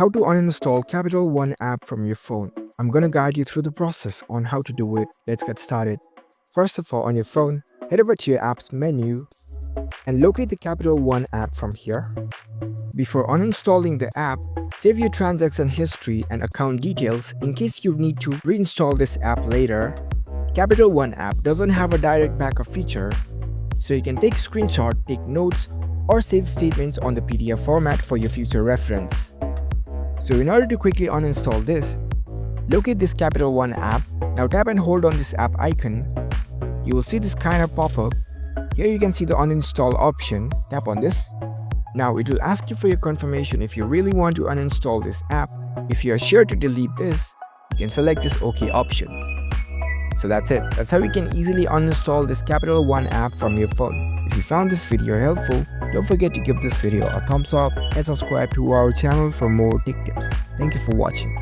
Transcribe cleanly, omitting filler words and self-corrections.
How to uninstall Capital One app from your phone. I'm gonna guide you through the process on how to do it. Let's get started. First of all, on your phone, head over to your apps menu and locate the Capital One app from here. Before uninstalling the app, save your transaction history and account details in case you need to reinstall this app later. Capital One app doesn't have a direct backup feature, so you can take screenshot, take notes, or save statements on the PDF format for your future reference. So in order to quickly uninstall this, locate this Capital One app. Now tap and hold on this app icon. You will see this kind of pop-up. Here you can see the uninstall option. Tap on this. Now it will ask you for your confirmation if you really want to uninstall this app. If you are sure to delete this, you can select this OK option. So that's it. That's how you can easily uninstall this Capital One app from your phone. If you found this video helpful, don't forget to give this video a thumbs up and subscribe to our channel for more tech tips. Thank you for watching.